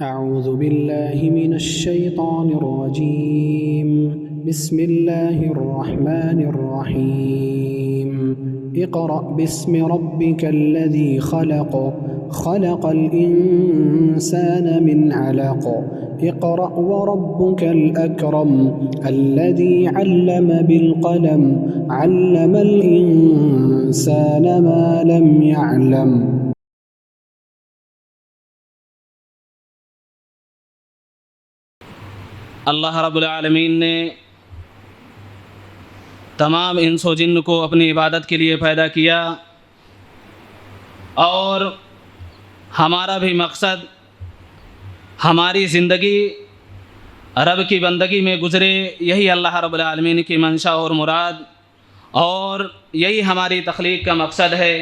أعوذ بالله من الشيطان الرجيم. بسم الله الرحمن الرحيم. اقرأ باسم ربك الذي خلق خلق الإنسان من علق اقرأ وربك الأكرم الذي علم بالقلم علم الإنسان ما لم يعلم. اللہ رب العالمین نے تمام انس و جن کو اپنی عبادت کے لیے پیدا کیا، اور ہمارا بھی مقصد ہماری زندگی رب کی بندگی میں گزرے، یہی اللہ رب العالمین کی منشا اور مراد، اور یہی ہماری تخلیق کا مقصد ہے۔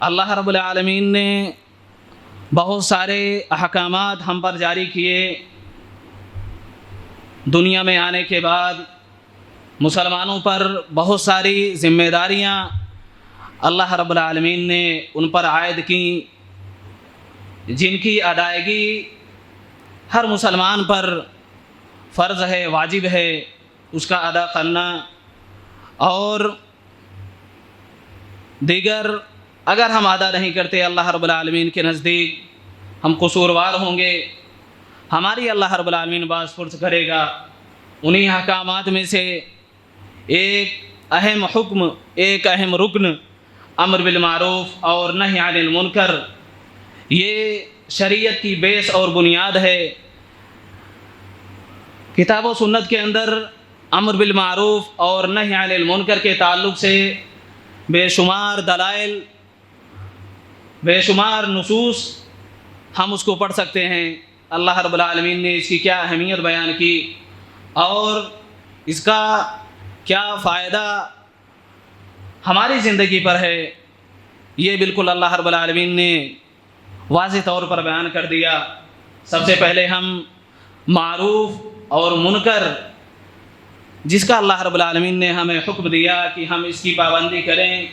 اللہ رب العالمین نے بہت سارے احکامات ہم پر جاری کیے۔ دنیا میں آنے کے بعد مسلمانوں پر بہت ساری ذمہ داریاں اللہ رب العالمین نے ان پر عائد کیں، جن کی ادائیگی ہر مسلمان پر فرض ہے، واجب ہے اس کا ادا کرنا، اور دیگر اگر ہم ادا نہیں کرتے اللہ رب العالمین کے نزدیک ہم قصوروار ہوں گے، ہماری اللہ رب العالمین باز پرس کرے گا۔ انہی احکامات میں سے ایک اہم حکم، ایک اہم رکن امر بالمعروف اور نہی عن المنکر، یہ شریعت کی بیس اور بنیاد ہے۔ کتاب و سنت کے اندر امر بالمعروف اور نہی عن المنکر کے تعلق سے بے شمار دلائل، بے شمار نصوص ہم اس کو پڑھ سکتے ہیں۔ اللہ رب العالمین نے اس کی کیا اہمیت بیان کی اور اس کا کیا فائدہ ہماری زندگی پر ہے، یہ بالکل اللہ رب العالمین نے واضح طور پر بیان کر دیا۔ سب سے پہلے ہم معروف اور منکر، جس کا اللہ رب العالمین نے ہمیں حکم دیا کہ ہم اس کی پابندی کریں،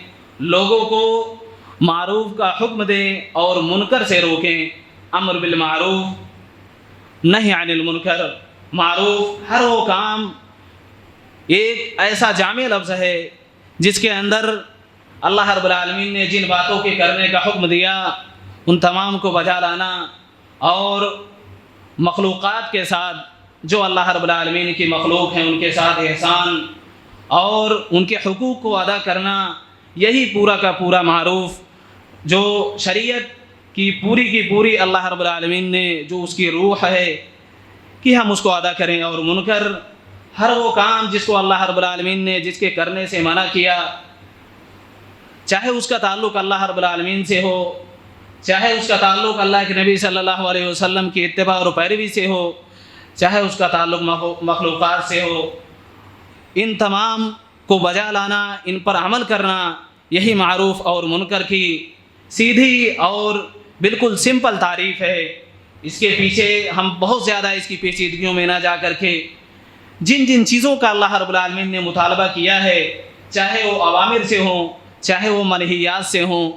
لوگوں کو معروف کا حکم دیں اور منکر سے روکیں۔ امر بالمعروف نہی عن المنکر، معروف ہر وہ کام ایک ایسا جامع لفظ ہے جس کے اندر اللہ رب العالمین نے جن باتوں کے کرنے کا حکم دیا ان تمام کو بجا لانا، اور مخلوقات کے ساتھ جو اللہ رب العالمین کی مخلوق ہیں ان کے ساتھ احسان اور ان کے حقوق کو ادا کرنا، یہی پورا کا پورا معروف جو شریعت کی پوری اللہ رب العالمین نے جو اس کی روح ہے کہ ہم اس کو ادا کریں۔ اور منکر ہر وہ کام جس کو اللہ رب العالمین نے جس کے کرنے سے منع کیا، چاہے اس کا تعلق اللہ رب العالمین سے ہو، چاہے اس کا تعلق اللہ کے نبی صلی اللہ علیہ وسلم کی اتباع اور پیروی سے ہو، چاہے اس کا تعلق مخلوقات سے ہو، ان تمام کو بجا لانا، ان پر عمل کرنا، یہی معروف اور منکر کی سیدھی اور بالکل سمپل تعریف ہے۔ اس کے پیچھے ہم بہت زیادہ اس کی پیچیدگیوں میں نہ جا کر کے جن جن چیزوں کا اللہ رب العالمین نے مطالبہ کیا ہے، چاہے وہ اوامر سے ہوں چاہے وہ منہیات سے ہوں،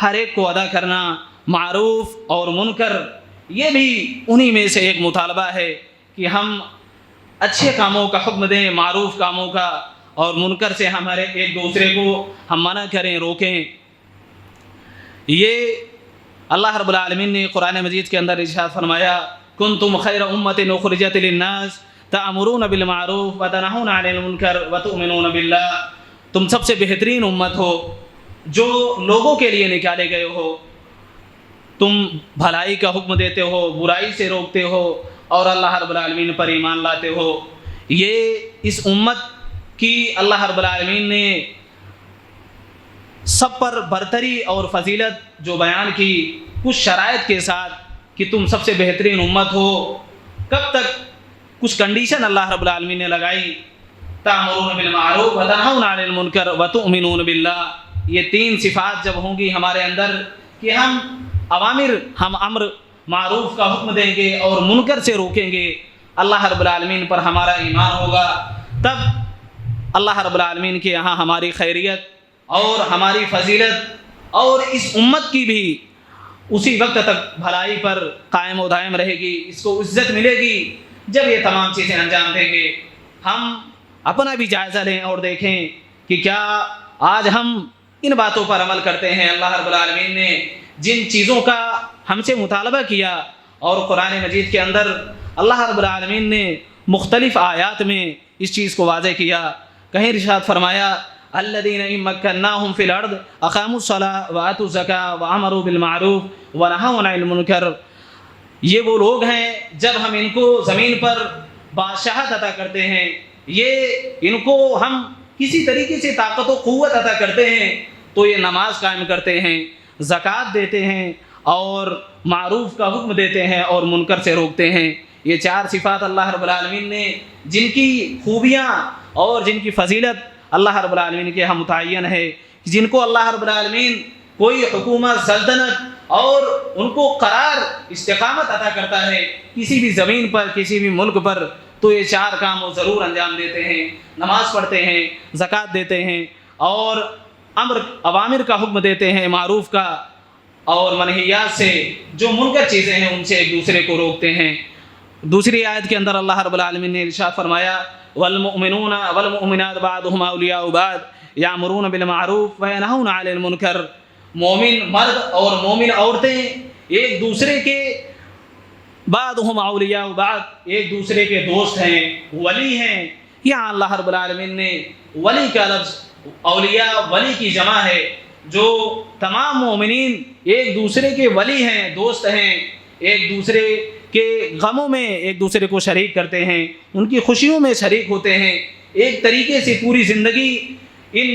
ہر ایک کو ادا کرنا معروف اور منکر، یہ بھی انہی میں سے ایک مطالبہ ہے کہ ہم اچھے کاموں کا حکم دیں، معروف کاموں کا، اور منکر سے ہمارے ایک دوسرے کو ہم منع کریں، روکیں۔ یہ اللہ رب العالمین نے قرآن مجید کے اندر ارشاد فرمایا، کنتم خیر امۃ اخرجت للناس تأمرون بالمعروف وتنہون عن المنکر وتؤمنون باللہ، تم سب سے بہترین امت ہو جو لوگوں کے لیے نکالے گئے ہو، تم بھلائی کا حکم دیتے ہو، برائی سے روکتے ہو، اور اللہ رب العالمین پر ایمان لاتے ہو۔ یہ اس امت کی اللہ رب العالمین نے سب پر برتری اور فضیلت جو بیان کی، کچھ شرائط کے ساتھ کہ تم سب سے بہترین امت ہو۔ کب تک؟ کچھ کنڈیشن اللہ رب العالمین نے لگائی، تأمرون بالمعروف وتنہون عن المنکر وتؤمنون باللہ۔ یہ تین صفات جب ہوں گی ہمارے اندر کہ ہم امر معروف کا حکم دیں گے اور منکر سے روکیں گے، اللہ رب العالمین پر ہمارا ایمان ہوگا، تب اللہ رب العالمین کے یہاں ہماری خیریت اور ہماری فضیلت اور اس امت کی بھی اسی وقت تک بھلائی پر قائم و دائم رہے گی، اس کو عزت ملے گی جب یہ تمام چیزیں انجام دیں گے۔ ہم اپنا بھی جائزہ لیں اور دیکھیں کہ کیا آج ہم ان باتوں پر عمل کرتے ہیں۔ اللہ رب العالمین نے جن چیزوں کا ہم سے مطالبہ کیا اور قرآن مجید کے اندر اللہ رب العالمین نے مختلف آیات میں اس چیز کو واضح کیا، کہیں ارشاد فرمایا الذین ان مکناہم فی الارض اقاموا الصلاۃ وآتوا الزکاۃ وامروا بالمعروف ونہوا عن المنکر، یہ وہ لوگ ہیں جب ہم ان کو زمین پر بادشاہت عطا کرتے ہیں، یہ ان کو ہم کسی طریقے سے طاقت و قوت عطا کرتے ہیں تو یہ نماز قائم کرتے ہیں، زکوٰۃ دیتے ہیں اور معروف کا حکم دیتے ہیں اور منکر سے روکتے ہیں۔ یہ چار صفات اللہ رب العالمین نے جن کی خوبیاں اور جن کی فضیلت اللہ رب العالمین کے ہاں متعین ہے، جن کو اللہ رب العالمین کوئی حکومت سلطنت اور ان کو قرار استقامت عطا کرتا ہے کسی بھی زمین پر کسی بھی ملک پر، تو یہ چار کام وہ ضرور انجام دیتے ہیں، نماز پڑھتے ہیں، زکوٰۃ دیتے ہیں اور اوامر کا حکم دیتے ہیں معروف کا، اور منہیات سے جو منکر چیزیں ہیں ان سے ایک دوسرے کو روکتے ہیں۔ دوسری آیت کے اندر اللہ رب العالمین نے ارشاد فرمایا والمؤمنون والمؤمنات بعضهم اولیاء بعض یامرون بالمعروف وینہون عن المنکر، مومن مرد اور مومن عورتیں ایک دوسرے کے بعضهم اولیاء بعض ایک دوسرے کے دوست ہیں، ولی ہیں۔ یہاں اللہ رب العالمین نے ولی کا لفظ، اولیاء ولی کی جمع ہے، جو تمام مومنین ایک دوسرے کے ولی ہیں، دوست ہیں، ایک دوسرے کے غموں میں ایک دوسرے کو شریک کرتے ہیں، ان کی خوشیوں میں شریک ہوتے ہیں، ایک طریقے سے پوری زندگی ان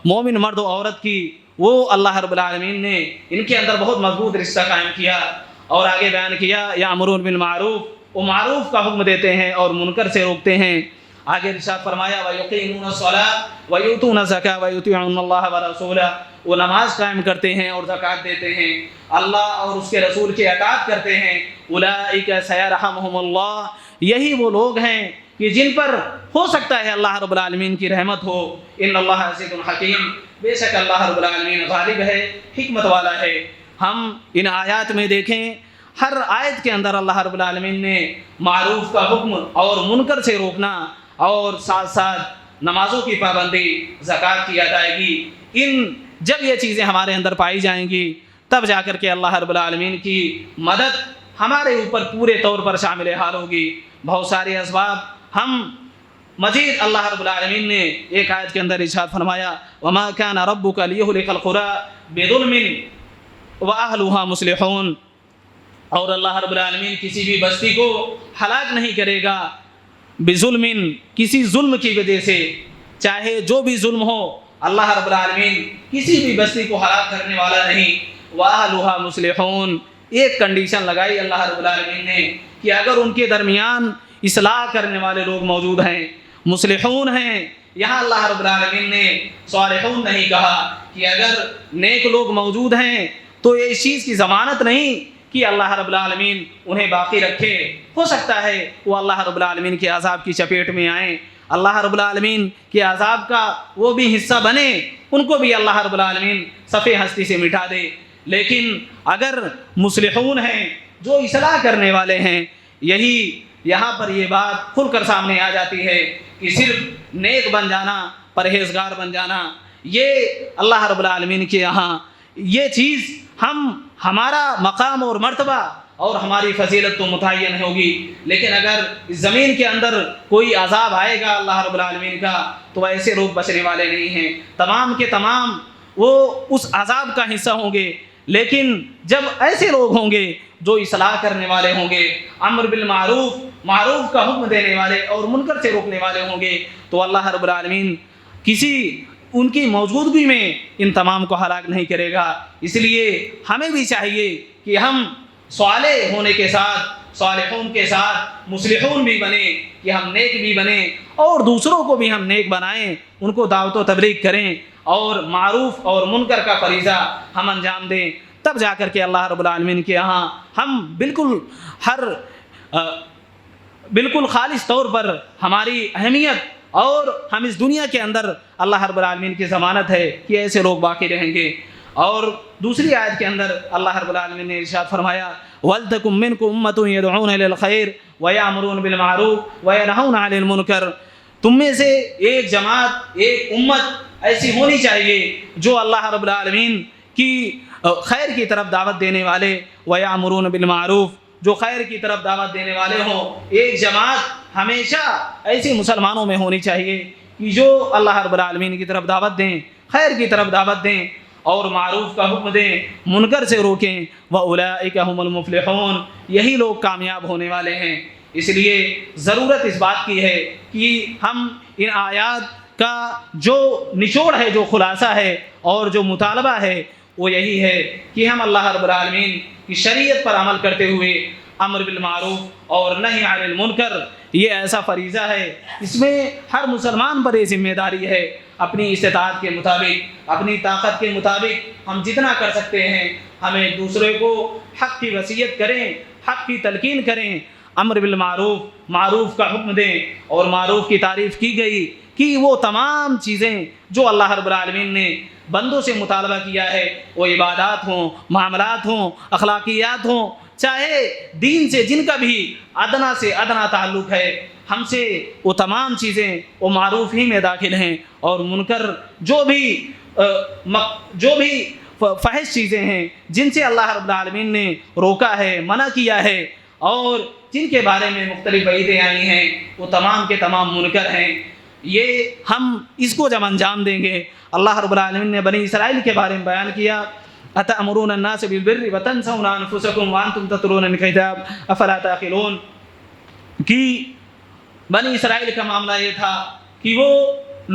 مومن مرد و عورت کی وہ اللہ رب العالمین نے ان کے اندر بہت مضبوط رشتہ قائم کیا۔ اور آگے بیان کیا یامرون بالمعروف، وہ معروف کا حکم دیتے ہیں اور منکر سے روکتے ہیں۔ آگے ارشاد فرمایا وَيُقِيمُونَ الصَّلَاةَ وَيُؤْتُونَ الزَّكَاةَ وَيُطِيعُونَ اللَّهَ وَرَسُولَهُ، وہ نماز قائم کرتے ہیں اور زکوٰۃ دیتے ہیں، اللہ اور اس کے رسول کی اطاعت کرتے ہیں۔ أُولَٰئِكَ سَيَرْحَمُهُمُ اللَّهُ، یہی وہ لوگ ہیں کہ جن پر ہو سکتا ہے اللہ رب العالمین کی رحمت ہو۔ ان اللہ عزیز حکیم، بے شک اللہ رب العالمین غالب ہے، حکمت والا ہے۔ ہم ان آیات میں دیکھیں، ہر آیت کے اندر اللہ رب العالمین نے معروف کا حکم اور منکر سے روکنا اور ساتھ ساتھ نمازوں کی پابندی، زکوٰۃ کی ادائیگی، جب یہ چیزیں ہمارے اندر پائی جائیں گی تب جا کر کے اللہ رب العالمین کی مدد ہمارے اوپر پورے طور پر شامل حال ہوگی۔ بہت سارے اسباب ہم مزید اللہ رب العالمین نے ایک آیت کے اندر ارشاد فرمایا وما كان ربك ليهلك القرى بظلم واهلها مصلحون، اور اللہ رب العالمین کسی بھی بستی کو ہلاک نہیں کرے گا بظلم، کسی ظلم کی وجہ سے، چاہے جو بھی ظلم ہو، اللہ رب العالمین کسی بھی بستی کو ہلاک کرنے والا نہیں۔ وَأَهْلُهَا مُصْلِحُونَ، ایک کنڈیشن لگائی اللہ رب العالمین نے کہ اگر ان کے درمیان اصلاح کرنے والے لوگ موجود ہیں، مصلحون ہیں، یہاں اللہ رب العالمین نے صالحون نہیں کہا کہ اگر نیک لوگ موجود ہیں تو یہ اس چیز کی ضمانت نہیں کہ اللہ رب العالمین انہیں باقی رکھے، ہو سکتا ہے وہ اللہ رب العالمین کے عذاب کی چپیٹ میں آئیں، اللہ رب العالمین کے عذاب کا وہ بھی حصہ بنے، ان کو بھی اللہ رب العالمین صفحہ ہستی سے مٹا دے۔ لیکن اگر مصلحون ہیں، جو اصلاح کرنے والے ہیں، یہی یہاں پر یہ بات کھل کر سامنے آ جاتی ہے کہ صرف نیک بن جانا، پرہیزگار بن جانا، یہ اللہ رب العالمین کے یہاں یہ چیز ہمارا مقام اور مرتبہ اور ہماری فضیلت تو متعین ہوگی، لیکن اگر اس زمین کے اندر کوئی عذاب آئے گا اللہ رب العالمین کا تو ایسے لوگ بچنے والے نہیں ہیں، تمام کے تمام وہ اس عذاب کا حصہ ہوں گے۔ لیکن جب ایسے لوگ ہوں گے جو اصلاح کرنے والے ہوں گے، امر بالمعروف، معروف کا حکم دینے والے اور منکر سے روکنے والے ہوں گے، تو اللہ رب العالمین ان کی موجودگی میں ان تمام کو ہلاک نہیں کرے گا۔ اس لیے ہمیں بھی چاہیے کہ ہم صالح ہونے کے ساتھ، صالحون کے ساتھ مصلحون بھی بنیں، کہ ہم نیک بھی بنیں اور دوسروں کو بھی ہم نیک بنائیں، ان کو دعوت و تبلیغ کریں اور معروف اور منکر کا فریضہ ہم انجام دیں، تب جا کر کے اللہ رب العالمین کے یہاں ہم بالکل خالص طور پر ہماری اہمیت اور ہم اس دنیا کے اندر اللہ رب العالمین کی ضمانت ہے کہ ایسے لوگ باقی رہیں گے۔ اور دوسری آیت کے اندر اللہ رب العالمین نے ارشاد فرمایا وَلْتَكُن مِّنكُمْ أُمَّةٌ يَدْعُونَ إِلَى الْخَيْرِ وَيَأْمُرُونَ بِالْمَعْرُوفِ وَيَنْهَوْنَ عَنِ الْمُنكَرِ، تم میں سے ایک جماعت، ایک امت ایسی ہونی چاہیے جو اللہ رب العالمین کی خیر کی طرف دعوت دینے والے، وَيَأْمُرُونَ بِالْمَعْرُوفِ، جو خیر کی طرف دعوت دینے والے ہوں۔ ایک جماعت ہمیشہ ایسی مسلمانوں میں ہونی چاہیے کہ جو اللہ رب العالمین کی طرف دعوت دیں، خیر کی طرف دعوت دیں اور معروف کا حکم دیں، منکر سے روکیں۔ وَأُولَٰئِكَ هُمُ الْمُفْلِحُونَ، یہی لوگ کامیاب ہونے والے ہیں۔ اس لیے ضرورت اس بات کی ہے کہ ہم ان آیات کا جو نچوڑ ہے، جو خلاصہ ہے اور جو مطالبہ ہے وہ یہی ہے کہ ہم اللہ رب العالمین کی شریعت پر عمل کرتے ہوئے امر بالمعروف اور نہی عن المنکر، یہ ایسا فریضہ ہے، اس میں ہر مسلمان پر یہ ذمہ داری ہے اپنی استطاعت کے مطابق، اپنی طاقت کے مطابق ہم جتنا کر سکتے ہیں ہمیں دوسرے کو حق کی وصیت کریں، حق کی تلقین کریں، امر بالمعروف، معروف کا حکم دیں۔ اور معروف کی تعریف کی گئی کہ وہ تمام چیزیں جو اللہ رب العالمین نے بندوں سے مطالبہ کیا ہے، وہ عبادات ہوں، معاملات ہوں، اخلاقیات ہوں، چاہے دین سے جن کا بھی ادنا سے ادنا تعلق ہے ہم سے، وہ تمام چیزیں وہ معروف ہی میں داخل ہیں۔ اور منکر جو بھی فحش چیزیں ہیں جن سے اللہ رب العالمین نے روکا ہے، منع کیا ہے اور جن کے بارے میں مختلف وعیدیں آئی ہیں، وہ تمام کے تمام منکر ہیں۔ یہ ہم اس کو جب انجام دیں گے، اللہ رب العالمین نے بنی اسرائیل کے بارے میں بیان کیا أَتَأْمُرُونَ النَّاسَ بِالْبِرِّ وَتَنْسَوْنَ أَنفُسَكُمْ وَأَنْتُمْ تَتْلُونَ الْكِتَابَ أَفَلَا تَعْقِلُونَ، کہ بنی اسرائیل کا معاملہ یہ تھا کہ وہ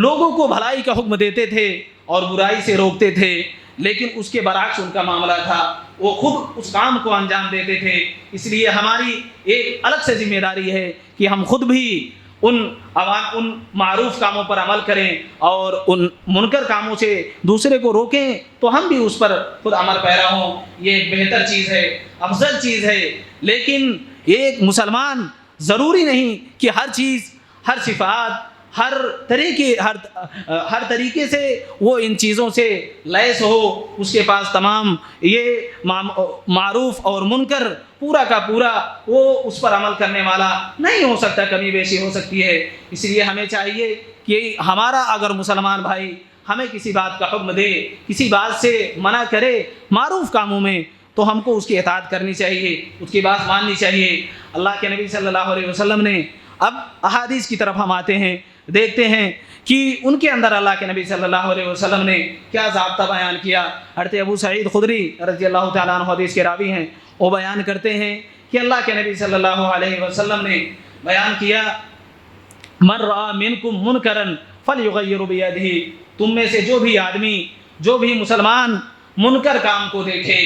لوگوں کو بھلائی کا حکم دیتے تھے اور برائی سے روکتے تھے، لیکن اس کے برعکس ان کا معاملہ تھا، وہ خود اس کام کو انجام دیتے تھے۔ اس لیے ہماری ایک الگ سے ذمہ داری ہے کہ ہم خود بھی ان معروف کاموں پر عمل کریں اور ان منکر کاموں سے دوسرے کو روکیں، تو ہم بھی اس پر خود عمل پیرا ہوں۔ یہ ایک بہتر چیز ہے، افضل چیز ہے۔ لیکن ایک مسلمان ضروری نہیں کہ ہر چیز، ہر صفات، ہر طریقے سے وہ ان چیزوں سے لیس ہو، اس کے پاس تمام یہ معروف اور منکر پورا کا پورا وہ اس پر عمل کرنے والا نہیں ہو سکتا، کمی بیشی ہو سکتی ہے۔ اس لیے ہمیں چاہیے کہ ہمارا اگر مسلمان بھائی ہمیں کسی بات کا حکم دے، کسی بات سے منع کرے معروف کاموں میں، تو ہم کو اس کی اطاعت کرنی چاہیے، اس کی بات ماننی چاہیے۔ اللہ کے نبی صلی اللہ علیہ وسلم نے، اب احادیث کی طرف ہم آتے ہیں، دیکھتے ہیں کہ ان کے اندر اللہ کے نبی صلی اللہ علیہ وسلم نے کیا ضابطہ بیان کیا۔ حضرت ابو سعید خدری رضی اللہ تعالیٰ عنہ حدیث کے راوی ہیں، وہ بیان کرتے ہیں کہ اللہ کے نبی صلی اللہ علیہ وسلم نے بیان کیا من رأى منکم منکرا فلیغیر بیدہ، تم میں سے جو بھی آدمی، جو بھی مسلمان منکر کام کو دیکھے،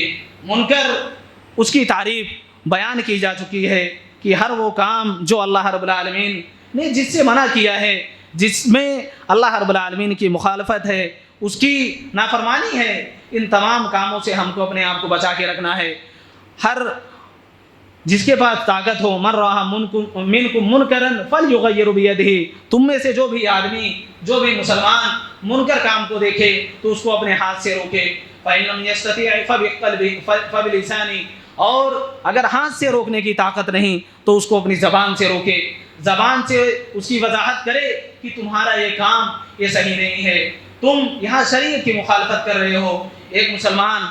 منکر اس کی تعریف بیان کی جا چکی ہے کہ ہر وہ کام جو اللہ رب العالمین نے جس سے منع کیا ہے، جس میں اللہ رب العالمین کی مخالفت ہے، اس کی نافرمانی ہے، ان تمام کاموں سے ہم کو اپنے آپ کو بچا کے رکھنا ہے۔ ہر جس کے پاس طاقت ہو، من رأى منکم منکرا فلیغیر بیدہ، تم میں سے جو بھی آدمی، جو بھی مسلمان منکر کام کو دیکھے تو اس کو اپنے ہاتھ سے روکے، فإن لم يستطع فبلسانہ، اور اگر ہاتھ سے روکنے کی طاقت نہیں تو اس کو اپنی زبان سے روکے، زبان سے اس کی وضاحت کرے کہ تمہارا یہ کام یہ صحیح نہیں ہے، تم یہاں شریعت کی مخالفت کر رہے ہو۔ ایک مسلمان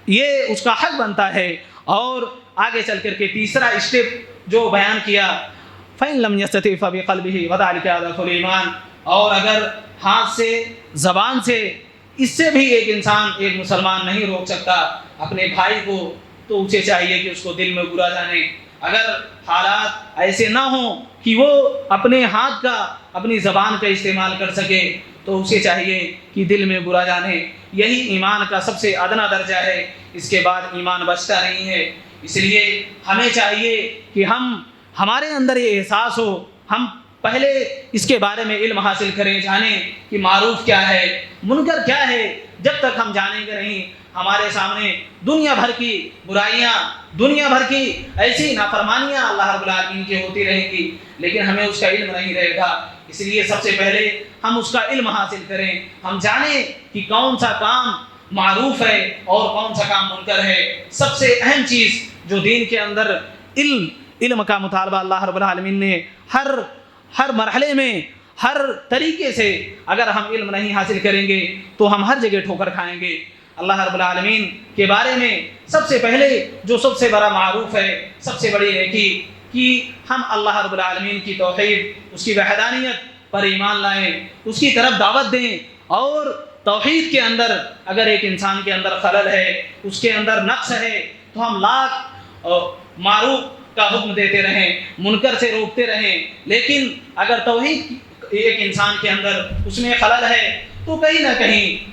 یہ اس کا حق بنتا ہے۔ اور آگے چل کر کے تیسرا اسٹیپ جو بیان کیا، فإن لم يستطع فبقلبہ وذلک اضعف الایمان، اور اگر ہاتھ سے، زبان سے، اس سے بھی ایک انسان، ایک مسلمان نہیں روک سکتا اپنے بھائی کو، تو اسے چاہیے کہ اس کو دل میں برا جانے۔ اگر حالات ایسے نہ ہوں کہ وہ اپنے ہاتھ کا، اپنی زبان کا استعمال کر سکے، تو اسے چاہیے کہ دل میں برا جانے۔ یہی ایمان کا سب سے ادنا درجہ ہے، اس کے بعد ایمان بچتا نہیں ہے۔ اس لیے ہمیں چاہیے کہ ہمارے اندر یہ احساس ہو، ہم پہلے اس کے بارے میں علم حاصل کریں، جانیں کہ معروف کیا ہے، منکر کیا ہے۔ جب تک ہم جانیں گے نہیں، ہمارے سامنے دنیا بھر کی برائیاں، دنیا بھر کی ایسی نافرمانیاں اللہ رب العالمین کی ہوتی رہیں گی، لیکن ہمیں اس کا علم نہیں رہے گا۔ اس لیے سب سے پہلے ہم اس کا علم حاصل کریں، ہم جانیں کہ کون سا کام معروف ہے اور کون سا کام منکر ہے۔ سب سے اہم چیز جو دین کے اندر علم کا مطالبہ اللہ رب العالمین نے ہر مرحلے میں ہر طریقے سے، اگر ہم علم نہیں حاصل کریں گے تو ہم ہر جگہ ٹھوکر کھائیں گے۔ اللہ رب العالمین کے بارے میں سب سے پہلے جو سب سے بڑا معروف ہے، سب سے بڑی نیکی کہ ہم اللہ رب العالمین کی توحید، اس کی وحدانیت پر ایمان لائیں، اس کی طرف دعوت دیں۔ اور توحید کے اندر اگر ایک انسان کے اندر خلل ہے، اس کے اندر نقص ہے، تو ہم لاکھ معروف کا حکم دیتے رہیں، منکر سے روکتے رہیں، لیکن اگر توحید ایک انسان کے اندر اس میں خلل ہے تو کہیں نہ کہیں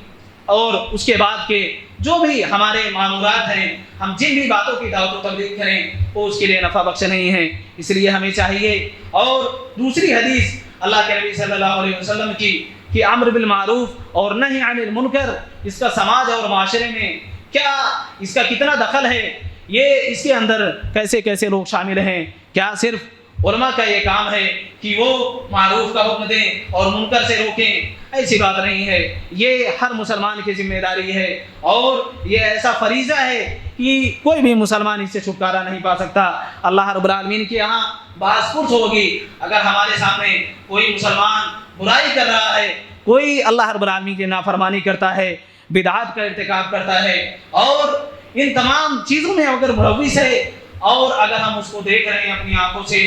اور اس کے بعد کے جو بھی ہمارے معمورات ہیں، ہم جن بھی باتوں کی دعوت و تبلیغ کریں وہ اس کے لیے نفع بخش نہیں ہے۔ اس لیے ہمیں چاہیے۔ اور دوسری حدیث اللہ کے نبی صلی اللہ علیہ وسلم کی کہ امر بالمعروف اور نہی عن المنکر، اس کا سماج اور معاشرے میں کیا، اس کا کتنا دخل ہے، یہ اس کے اندر کیسے کیسے لوگ شامل ہیں۔ کیا صرف علماء کا یہ کام ہے کہ وہ معروف کا حکم دیں اور منکر سے روکیں؟ ایسی بات نہیں ہے، یہ ہر مسلمان کی ذمہ داری ہے، اور یہ ایسا فریضہ ہے کہ کوئی بھی مسلمان اس سے چھٹکارا نہیں پا سکتا۔ اللہ رب العالمین کے یہاں باعث پرس ہوگی اگر ہمارے سامنے کوئی مسلمان برائی کر رہا ہے، کوئی اللہ رب العالمین کی نافرمانی کرتا ہے، بدعات کا ارتکاب کرتا ہے، اور ان تمام چیزوں میں اگر ملوث ہے، اور اگر ہم اس کو دیکھ رہے ہیں اپنی آنکھوں سے،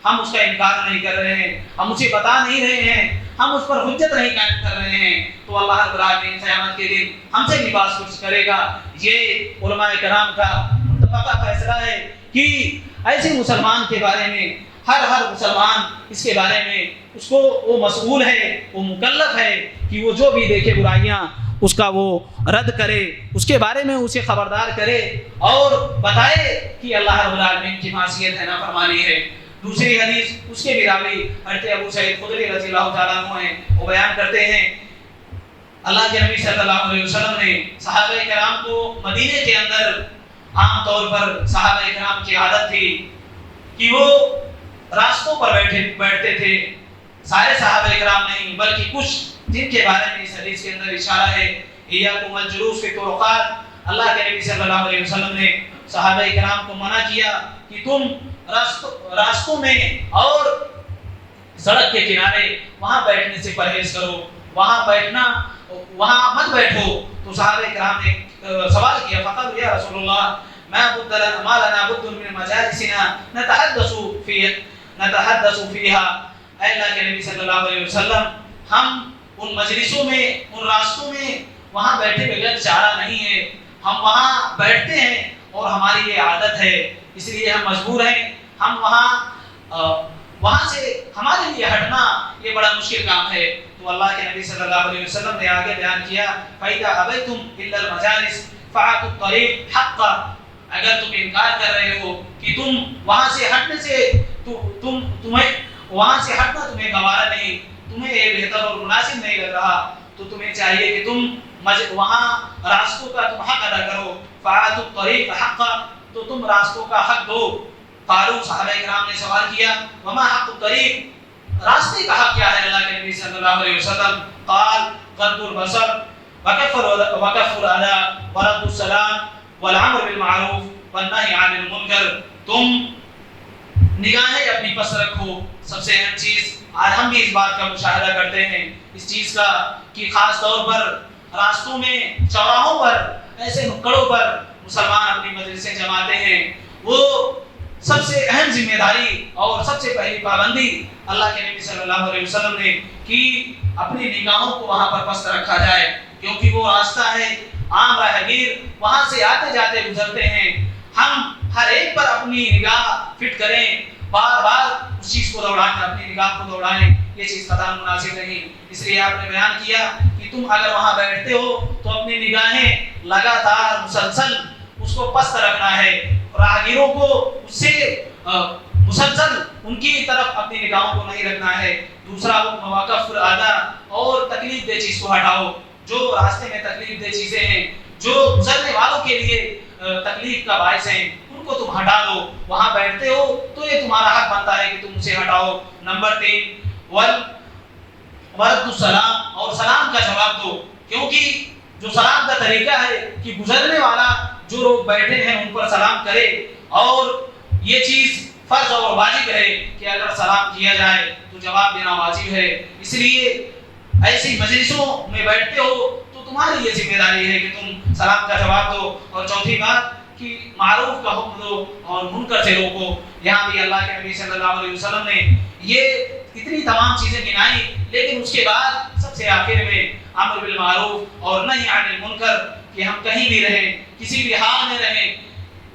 ہم اس کا انکار نہیں کر رہے ہیں، ہم اسے بتا نہیں رہے ہیں، ہم اس پر حجت نہیں قائم کر رہے ہیں، تو اللہ رب العالمین قیامت کے دن ہم سے بھی باعث پرس کرے گا۔ یہ علماء کرام کا متفقہ فیصلہ ہے کہ ایسے مسلمان کے بارے میں ہر مسلمان اس کے بارے میں اس کو وہ مسئول ہے، وہ مکلف ہے کہ وہ جو بھی دیکھے برائیاں اس کا وہ رد کرے، اس کے بارے میں اسے خبردار کرے اور بتائے کہ اللہ رب العالمین کی معصیت ہے، نافرمانی ہے۔ دوسری حدیث اس کے بھی راوی حضرت ابو سعید خدری رضی اللہ تعالیٰ عنہ ہیں، وہ بیان کرتے ہیں اللہ کے نبی صلی اللہ علیہ وسلم نے صحابہ کرام کو مدینے کے اندر عام طور پر صحابہ کرام کی عادت تھی کہ وہ راستوں پر بیٹھتے تھے، سارے صحابہ کرام نہیں بلکہ کچھ جن کے بارے میں اس حدیث کے اندر اشارہ ہے، ایاکم الجلوس فی الطرقات، اللہ کے نبی صلی اللہ علیہ وسلم نے صحابہ کرام کو منع کیا کہ تم راستوں میں اور سڑک کے کنارے وہاں بیٹھنے سے پرہیز کرو، وہاں مت بیٹھو۔ تو صحابہ کرام نے سوال کیا، فقالوا یا رسول اللہ ما لنا بد من مجالسنا نتحدث فيها، اے اللہ کے نبی صلی اللہ علیہ وسلم، ہم ان مجلسوں میں، ان راستوں میں وہاں بیٹھے بغیر چارہ نہیں ہے، ہم وہاں بیٹھتے ہیں اور ہماری یہ عادت ہے، اس لیے ہم مجبور ہیں، ہم وہاں سے ہمارے لیے ہٹنا یہ بڑا مشکل کام ہے۔ تو اللہ کے نبی صلی اللہ علیہ وسلم نے آگے بیان کیا، فَإِذَا أَبَيْتُمْ إِلَّا الْمَجَالِسِ فَأَعْتُوا الطَّرِيقَ حَقَّهُ، اگر تم انکار کر رہے ہو کہ تم وہاں سے ہٹنے سے تمہیں وہاں سے ہٹنا تمہیں گوارا نہیں، تمہیں یہ بہتر اور مناسب نہیں لگ رہا، تو تمہیں چاہیے کہ تم وہاں راستوں کا تم حق ادا کرو، فَأَعْتُوا الطَّرِيقَ حَقَّهُ، تو تم راستوں کا حق دو۔ قالوا، صحابہ کرام نے سوال کیا، وما حق الطریق، راستے کا حق کیا ہے اللہ کے نبی صلی اللہ علیہ وسلم؟ قال غض البصر وکف الاذى ورد السلام والامر بالمعروف والنهي عن المنکر، تم نگاہیں اپنی پس رکھو۔ سب سے اہم چیز آج ہم بھی اس بات کا مشاہدہ کرتے ہیں، اس چیز کا کہ خاص طور پر راستوں میں، چوراہوں پر، ایسے نکڑوں پر مسلمان اپنی مجلسیں جماتے ہیں، وہ سب سے اہم ذمہ داری اور سب سے پہلی پابندی اللہ کے نبی صلی اللہ علیہ وسلم نے کہ اپنی نگاہوں کو وہاں پر پست رکھا جائے، کیونکہ وہ راستہ ہے، عام راہگیر وہاں سے آتے جاتے گزرتے ہیں، ہم ہر ایک پر اپنی نگاہ فٹ کریں، بار بار اس چیز کو دوڑائیں، اپنی نگاہ کو دوڑائیں، یہ چیز قطعاً مناسب نہیں۔ اس لیے آپ نے بیان کیا کہ تم اگر وہاں بیٹھتے ہو تو اپنی نگاہیں لگاتار مسلسل اس کو پست رکھنا ہے، راہگیروں کو اس سے مسلسل ان کی طرف اپنی نگاہوں کو نہیں رکھنا ہے۔ دوسرا حکم وقف الاذى، اور تکلیف دہ چیز کو ہٹاؤ، جو راستے میں تکلیف دہ چیزیں ہیں، جو گزرنے والوں کے لیے تکلیف کا باعث ہیں، ان کو تم ہٹا دو۔ وہاں بیٹھتے ہو تو یہ تمہارا حق بنتا ہے کہ تم اسے ہٹاؤ۔ نمبر 3 ورد السلام، اور سلام کا جواب دو، کیونکہ جو سلام کا طریقہ ہے کہ گزرنے والا جو لوگ بیٹھے ہیں ان پر سلام کرے، اور یہ چیز فرض اور واجب ہے کہ اگر سلام کیا جائے تو جواب دینا واجب ہے۔ اس لیے ایسی مجلسوں میں بیٹھتے ہو تو تمہاری یہ ذمہ داری ہے کہ تم سلام کا جواب دو۔ اور چوتھی بات کہ معروف کا حکم دو اور منکر سے روکو۔ یہاں بھی اللہ کے نبی صلی اللہ علیہ وسلم نے یہ اتنی تمام چیزیں گنائی، لیکن اس کے بعد سب سے آخر میں امر بالمعروف اور نہی عن المنکر، کہ ہم کہیں بھی رہیں، کسی بھی حال میں رہیں،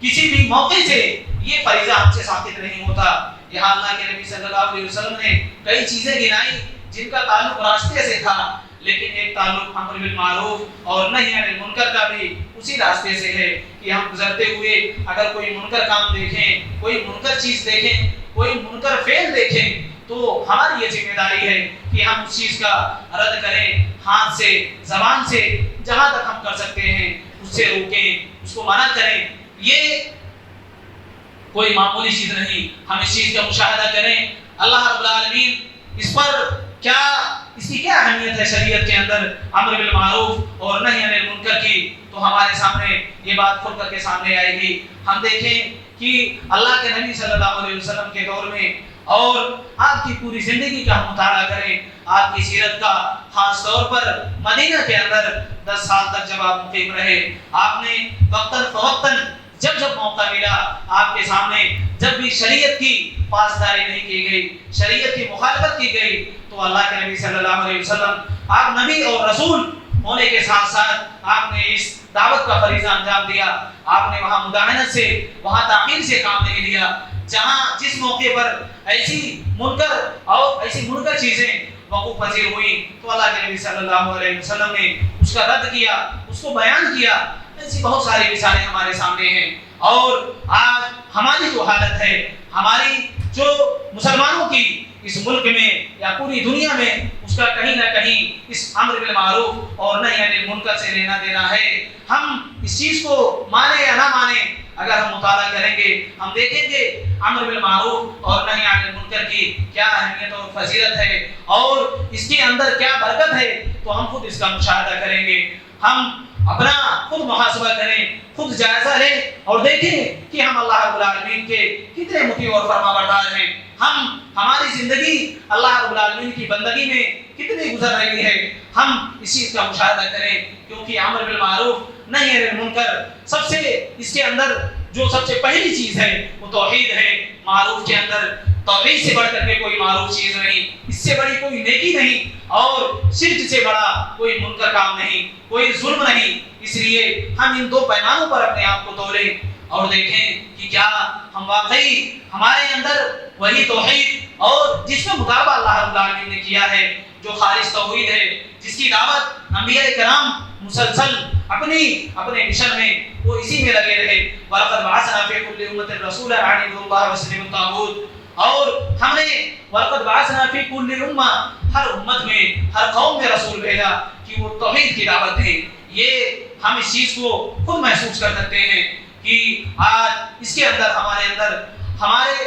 کسی بھی موقع سے یہ فریضہ ہم سے ثابت نہیں ہوتا۔ یہاں اللہ کے نبی صلی اللہ علیہ وسلم نے کئی چیزیں گنائی جن کا تعلق راستے سے تھا، لیکن ایک تعلق امر بالمعروف اور نہی عن المنکر کا بھی اسی راستے سے ہے کہ ہم گزرتے ہوئے اگر کوئی منکر کام دیکھیں، کوئی منکر چیز دیکھیں، کوئی منکر فعل دیکھیں، تو ہماری یہ ذمہ داری ہے کہ ہم اس چیز کا رد کریں، ہاتھ سے، زبان سے، جہاں تک ہم کر سکتے ہیں اس سے روکیں، اس کو منع کریں۔ یہ کوئی معمولی چیز نہیں، ہم اس چیز کا مشاہدہ کریں اللہ رب العالمین اس پر کیا، اس کی کیا اہمیت ہے شریعت کے اندر امر بالمعروف اور نہی عن المنکر کی، تو ہمارے سامنے یہ بات کھل کر کے سامنے آئے گی۔ ہم دیکھیں کہ اللہ کے نبی صلی اللہ علیہ وسلم کے دور میں اور آپ کی پوری زندگی کا ہم مطالعہ کریں، آپ کی سیرت کا، خاص طور پر مدینہ کے اندر 10 سال تک جب آپ مقیم رہے، آپ نے وقتاً فوقتاً جب جب موقع ملا آپ کے سامنے، جب بھی شریعت کی پاسداری نہیں کی گئی، شریعت کی مخالفت کی گئی، تو اللہ کے نبی صلی اللہ علیہ وسلم آپ نبی اور رسول ہونے کے ساتھ ساتھ آپ نے اس دعوت کا فریضہ انجام دیا۔ آپ نے وہاں مداہنت سے، وہاں تاخیر سے کام نہیں لیا۔ جہاں جس موقع پر ایسی منکر اور ایسی منکر چیزیں وقوع پذیر ہوئی تو اللہ کے نبی صلی اللہ علیہ وسلم نے اس کا رد کیا، اس کو بیان کیا۔ ایسی بہت ساری مثالیں ہمارے سامنے ہیں، اور آج ہماری جو حالت ہے، ہماری جو مسلمانوں کی اس ملک میں یا پوری دنیا میں، اس کا کہیں نہ کہیں اس امر بالمعروف اور نہی عن المنکر سے لینا دینا ہے۔ ہم اس چیز کو مانے یا نہ مانے، اگر ہم مطالعہ کریں گے ہم دیکھیں گے امر بالمعروف اور نہی عن المنکر کی کیا اہمیت اور فضیلت ہے، اور اس کے اندر کیا برکت ہے، تو ہم خود اس کا مشاہدہ کریں گے۔ ہم اپنا خود محاسبہ کریں، خود جائزہ لیں اور دیکھیں کہ ہم اللہ رب العالمین کے کتنے مطیع اور فرما بردار ہیں۔ ہماری زندگی اللہ رب العالمین کی بندگی میں کتنی گزر رہی ہے، ہم اس چیز کا مشاہدہ کریں، کیونکہ امر بالمعروف نہی عن المنکر سب سے، اس کے اندر جو سب سے پہلی چیز ہے وہ توحید ہے۔ معروف کے اندر توحید سے بڑھ کر کے کوئی معروف چیز نہیں، اس سے بڑی کوئی نیکی نہیں، اور شرک سے بڑا کوئی منکر کام نہیں، کوئی ظلم نہیں۔ اس لیے ہم ان دو پیمانوں پر اپنے آپ کو تولیں اور دیکھیں کہ کیا ہم واقعی ہمارے اندر وہی توحید اور جس میں مطالبہ اللہ رب العالمین نے کیا ہے، جو خالص توحید ہے، جس کی دعوت انبیاء کرام مسلسل اپنے مشن میں وہ اسی میں لگے رہے۔ وَلَقَدْ بَعَثْنَا فِي كُلِّ أُمَّةٍ رَسُولًا أَنِ اعْبُدُوا اللَّهَ وَاجْتَنِبُوا الطَّاغُوتَ، اور ہم نے وَلَقَدْ بَعَثْنَا فِي كُلِّ أُمَّةٍ، ہر امت میں، ہر قوم میں رسول بھیجا کہ وہ توحید کی دعوت دیں۔ یہ ہم اس چیز کو خود محسوس کر سکتے ہیں کہ آج اس کے اندر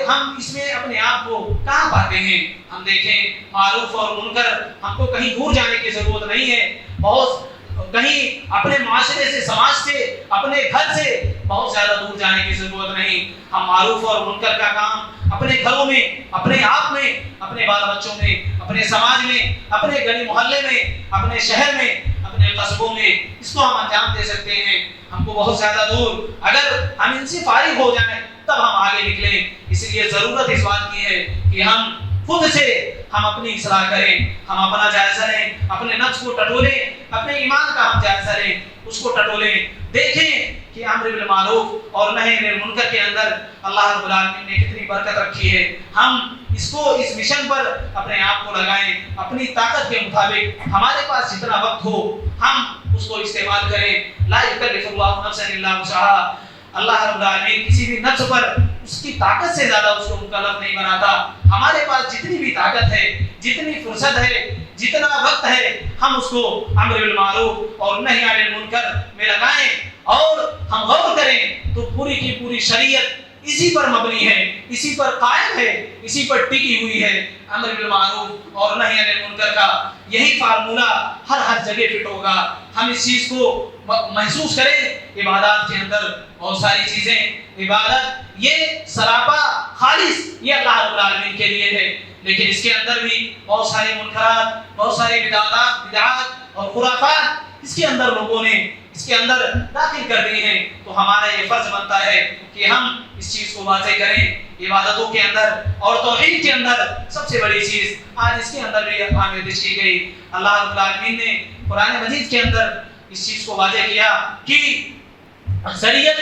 ہم اس میں اپنے آپ کو کہاں پاتے ہیں۔ ہم دیکھیں معروف اور منکر، ہم کو کہیں دور جانے کی ضرورت نہیں ہے، بہت کہیں اپنے معاشرے سے، سماج سے، اپنے گھر سے بہت زیادہ دور جانے کی ضرورت نہیں۔ ہم معروف اور منکر کا کام اپنے گھروں میں، اپنے آپ میں، اپنے بال بچوں میں، اپنے سماج میں، اپنے گلی محلے میں، اپنے شہر میں، اپنے قصبوں میں اس کو ہم انجام دے سکتے ہیں۔ ہم کو بہت زیادہ دور، اگر ہم ان سے فارغ ہو جائیں تب ہم آگے نکلیں۔ اس لیے ضرورت اس بات کی ہے کہ ہم خود سے ہم اپنی اصلاح کریں، ہم اپنا جائزہ لیں، اپنے نفس کو ٹٹولیں، اپنے ایمان کا ہم جائزہ لیں، اس کو ٹٹولیں، دیکھیں کہ امر بالمعروف اور نہی عن المنکر کے اندر اللہ رب العالمین نے کتنی برکت رکھی ہے۔ ہم اس کو، اس مشن پر اپنے آپ کو لگائیں، اپنی طاقت کے مطابق ہمارے پاس جتنا وقت ہو ہم اس کو استعمال کریں۔ لا یکلف اللہ نفسا الا وسعها، اللہ رب العالمین کسی بھی نفس پر اس کی طاقت سے زیادہ اس کو مکلف نہیں بناتا۔ ہمارے پاس جتنی بھی طاقت ہے، جتنی فرصت ہے، جتنا وقت ہے، ہم اس کو امر بالمعروف اور نہی عن المنکر میں لگائیں، اور ہم غور کریں تو پوری کی پوری شریعت اسی پر مبنی ہے، اسی پر قائم ہے، اسی پر ٹکی ہوئی ہے۔ امر بالمعروف اور نہی عن المنکر کا یہی فارمولہ ہر جگہ فٹ ہوگا۔ ہم اس چیز کو محسوس کریں عبادات کے اندر بہت ساری چیزیں، عبادت یہ سراپا خالص یہ اللہ رب العالمین کے لیے ہے، لیکن اس کے اندر بھی بہت ساری منکرات، بہت ساری بدعات اور خرافات اس کے اندر لوگوں نے اس کے اندر داخل کر دی ہیں۔ تو ہمارا یہ فرض بنتا ہے کہ ہم اس چیز کو واضح کریں عبادتوں کے اندر اور توحید کے اندر۔ سب سے بڑی چیز آج اس کے اندر بھی آمیزش کی گئی۔ اللہ رب العالمین نے قرآن مجید کے اندر اس چیز کو واضح کیا کہ اکثریت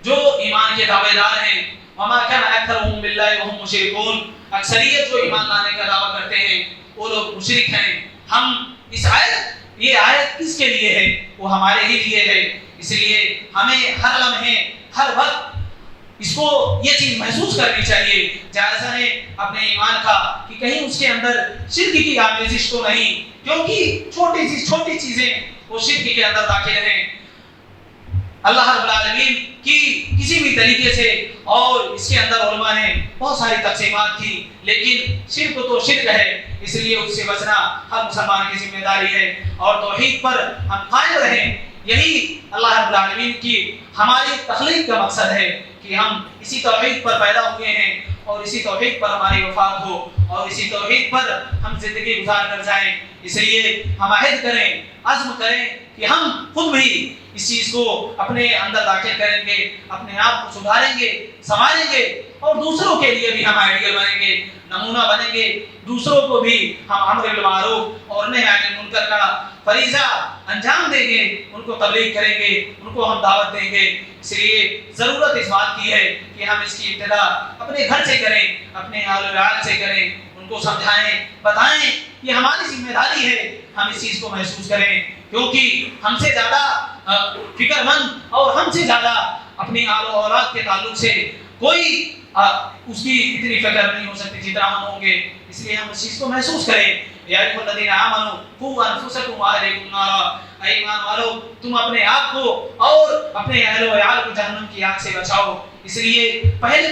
جو ایمان کے دعوے دار ہیں، وما كان اکثرهم بالله وهم مشركون، اکثریت جو ایمان لانے کا دعویٰ کرتے ہیں وہ لوگ مشرک ہیں۔ ہم اس یہ آیت کس کے لیے ہے؟ وہ ہمارے ہی لیے ہے۔ اس لیے ہمیں ہر لمحے ہر وقت اس کو یہ چیز محسوس کرنی چاہیے جائزہ نے اپنے ایمان کا کہ کہیں اس کے اندر شرک کی آمیزش تو نہیں، کیونکہ چھوٹی چیزیں وہ شرک کے اندر داخل ہیں۔ اللہ رب العالمین کی کسی بھی طریقے سے، اور اس کے اندر علماء نے بہت ساری تقسیمات کی، لیکن شرک تو شرک ہے، اس لیے اس سے بچنا ہر مسلمان کی ذمہ داری ہے، اور توحید پر ہم قائم رہیں۔ یہی اللہ رب العالمین کی ہماری تخلیق کا مقصد ہے کہ ہم اسی توحید پر پیدا ہوئے ہیں، اور اسی توحید پر ہماری وفات ہو، اور اسی توحید پر ہم زندگی گزار کر جائیں۔ اس لیے ہم عہد کریں، عزم کریں کہ ہم خود بھی اس چیز کو اپنے اندر داخل کریں گے، اپنے آپ کو سدھاریں گے، سنواریں گے، اور دوسروں کے لیے بھی ہم آئیڈیل بنیں گے، نمونہ بنیں گے۔ دوسروں کو بھی ہم امر بالمعروف اور نہی عن المنکر کا فریضہ انجام دیں گے، ان کو تبلیغ کریں گے، ان کو ہم دعوت دیں گے۔ اس لیے ضرورت اس بات کی ہے کہ ہم اس کی ابتدا اپنے گھر سے کریں، اپنے اہل و عیال سے کریں، ان کو سمجھائیں، بتائیں، یہ ہماری ذمہ داری ہے۔ ہم اس چیز کو محسوس کریں، کیونکہ ہم سے زیادہ فکر مند اور ہم سے زیادہ اپنی آل و اولاد کے تعلق سے کوئی اس کی اتنی فکر نہیں ہو سکتی جتنا ہم ہوں گے۔ اس لیے ہم اس چیز کو محسوس کریں۔ یا ایھا الذین آمنوا قوا انفسکم واہلیکم نارا، اے ایمان والو تم اپنے آپ کو اور اپنے اہل و عیال کو جہنم کی آگ سے بچاؤ۔ اس لیے پہل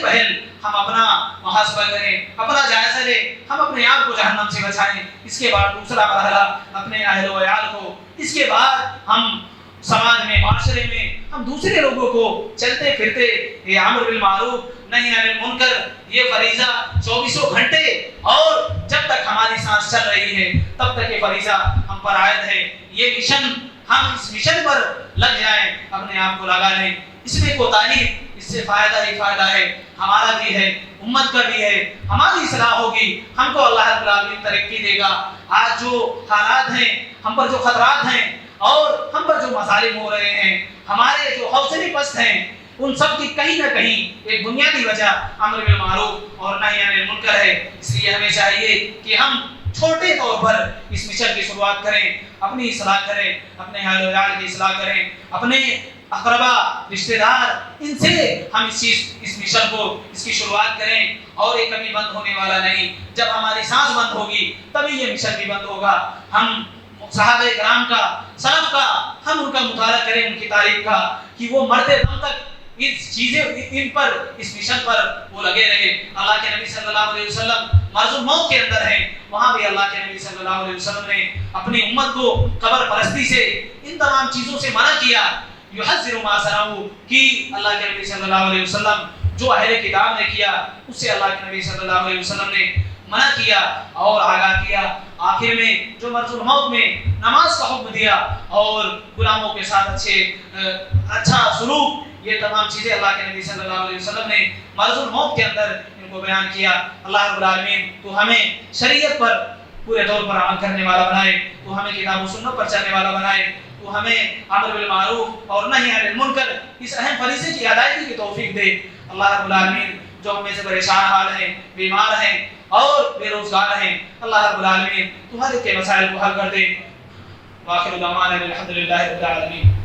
ہم اپنا محاسبہ کریں، اپنا جائزہ لیں، ہم اپنے آپ کو جہنم سے بچائیں۔ اس کے بعد دوسرا مرحلہ اپنے اہل و عیال کو، اس کے بعد ہم سماج میں، معاشرے میں ہم دوسرے لوگوں کو چلتے پھرتے یہ امر بالمعروف نہی عن المنکر یہ فریضہ 24 گھنٹے، اور جب تک ہماری سانس چل رہی ہے تب تک یہ فریضہ ہم پر عائد ہے۔ یہ مشن، ہم اس مشن پر لگ جائیں، اپنے آپ کو لگا لیں۔ اس میں کوتاہی، اس سے فائدہ ہی فائدہ ہے، ہمارا بھی ہے، امت کا بھی ہے، ہماری اصلاح ہوگی، ہم کو اللہ رب العالمین ترقی دے گا۔ آج جو حالات ہیں، ہم پر جو خطرات ہیں، اور ہم پر جو مظالم ہو رہے ہیں، ہمارے جو حوصلے پست ہیں، ان سب کی کہیں نہ کہیں ایک بنیادی وجہ امر بالمعروف اور نہی عن المنکر ہے۔ اس لیے ہمیں چاہیے کہ ہم چھوٹے طور پر اس مشن کی شروعات کریں، اپنی اصلاح کریں، اپنے اہل و عیال کی اصلاح کریں، اپنے اقربا، رشتہ دار، ان سے ہم اس مشن کو، اس کی شروعات کریں، اور یہ کبھی بند ہونے والا نہیں۔ جب ہماری سانس بند ہوگی تبھی یہ مشن بھی بند ہوگا۔ ہم صحابہ کرام کا، سلف کا، ہم ان کا مطالعہ کریں، ان کی تاریخ کا، کہ وہ مرتے دم تک اس مشن پر وہ لگے رہے۔ اللہ کے نبی صلی اللہ علیہ وسلم مرض الموت کے اندر ہیں، وہاں بھی اللہ کے نبی صلی اللہ علیہ وسلم نے اپنی امت کو قبر پرستی سے، ان تمام چیزوں سے منع کیا۔ یحذر ما صنعوا، کہ اللہ کے نبی صلی اللہ علیہ وسلم جو اہل کتاب نے کیا اس سے اللہ کے نبی صلی اللہ علیہ وسلم نے منع کیا اور آگاہ کیا۔ آخر میں جو مرض الموت میں نماز کا حکم دیا اور غلاموں کے ساتھ اچھا سلوک، یہ تمام چیزیں اللہ کے نبی صلی اللہ علیہ وسلم نے مرض الموت کے اندر ان کو بیان کیا۔ اللہ رب العالمین تو ہمیں شریعت پر پورے طور پر عمل کرنے والا بنائے، تو ہمیں کتاب و سنت پر چلنے والا بنائے، تو ہمیں امر بالمعروف اور نہی عن المنکر اس اہم فریضے کی ادائیگی کی توفیق دے۔ اللہ رب العالمین جو ہم میں سے پریشان حال ہیں، بیمار ہیں اور بے روزگار ہیں، اللہ رب العالمین تو ہر ایک کے مسائل کو حل کر دے۔ وآخر دعوانا الحمد للہ رب العالمین۔